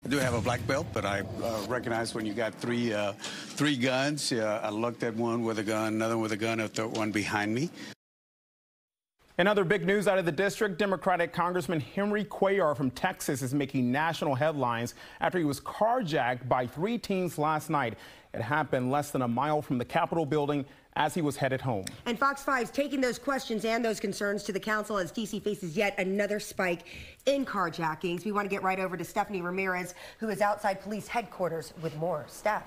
I do have a black belt, but I recognize when you got three guns. I looked at one with a gun, another with a gun, a third one behind me. In other big news out of the district, Democratic Congressman Henry Cuellar from Texas is making national headlines after he was carjacked by 3 teens last night. It happened less than a mile from the Capitol building as he was headed home. And Fox 5's taking those questions and those concerns to the council as D.C. faces yet another spike in carjackings. We want to get right over to Stephanie Ramirez, who is outside police headquarters with more. Steph.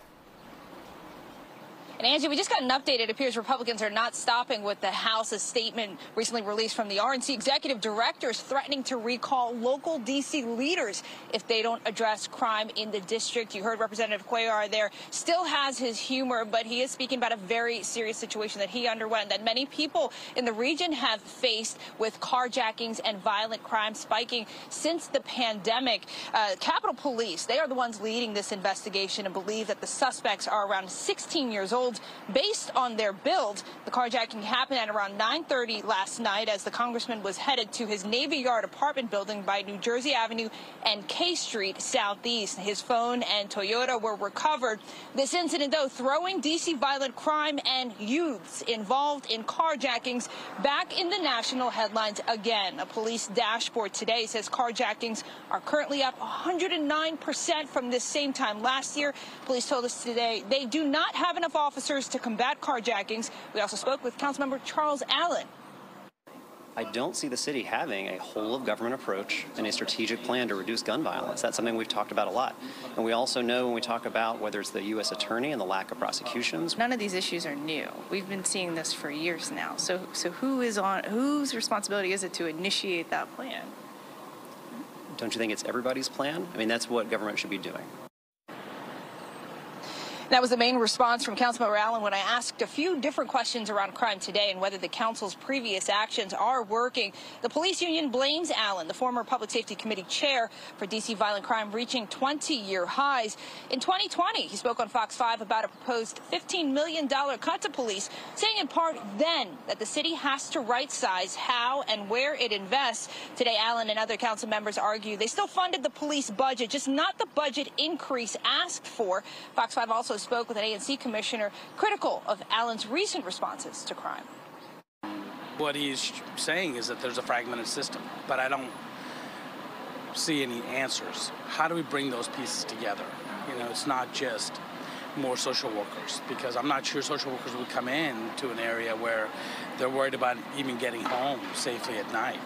And Angie, we just got an update. It appears Republicans are not stopping with the House's statement recently released from the RNC executive directors threatening to recall local D.C. leaders if they don't address crime in the district. You heard Representative Cuellar there. Still has his humor, but he is speaking about a very serious situation that he underwent, that many people in the region have faced with carjackings and violent crime spiking since the pandemic. Capitol Police, they are the ones leading this investigation and believe that the suspects are around 16 years old. Based on their build, the carjacking happened at around 9:30 last night as the congressman was headed to his Navy Yard apartment building by New Jersey Avenue and K Street Southeast. His phone and Toyota were recovered. This incident, though, throwing D.C. violent crime and youths involved in carjackings back in the national headlines again. A police dashboard today says carjackings are currently up 109% from this same time last year. Police told us today they do not have enough officers to combat carjackings. We also spoke with Councilmember Charles Allen. I don't see the city having a whole-of-government approach and a strategic plan to reduce gun violence. That's something we've talked about a lot. And we also know when we talk about whether it's the U.S. attorney and the lack of prosecutions. None of these issues are new. We've been seeing this for years now. So whose responsibility is it to initiate that plan? Don't you think it's everybody's plan? I mean, that's what government should be doing. That was the main response from Councilmember Allen when I asked a few different questions around crime today and whether the council's previous actions are working. The police union blames Allen, the former Public Safety Committee chair, for D.C. violent crime reaching 20-year highs. In 2020, he spoke on Fox 5 about a proposed $15 million cut to police, saying in part then that the city has to right-size how and where it invests. Today, Allen and other council members argue they still funded the police budget, just not the budget increase asked for. Fox 5 also spoke with an ANC commissioner critical of Allen's recent responses to crime. What he's saying is that there's a fragmented system, but I don't see any answers. How do we bring those pieces together? You know, it's not just more social workers, because I'm not sure social workers would come in to an area where they're worried about even getting home safely at night.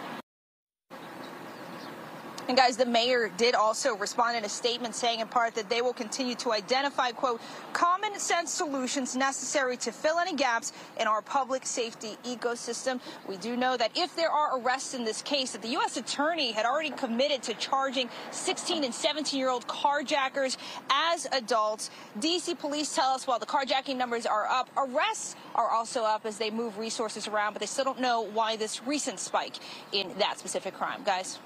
And guys, the mayor did also respond in a statement saying in part that they will continue to identify, quote, common sense solutions necessary to fill any gaps in our public safety ecosystem. We do know that if there are arrests in this case, that the U.S. attorney had already committed to charging 16 and 17-year-old carjackers as adults. D.C. police tell us while the carjacking numbers are up, arrests are also up as they move resources around, but they still don't know why this recent spike in that specific crime. Guys.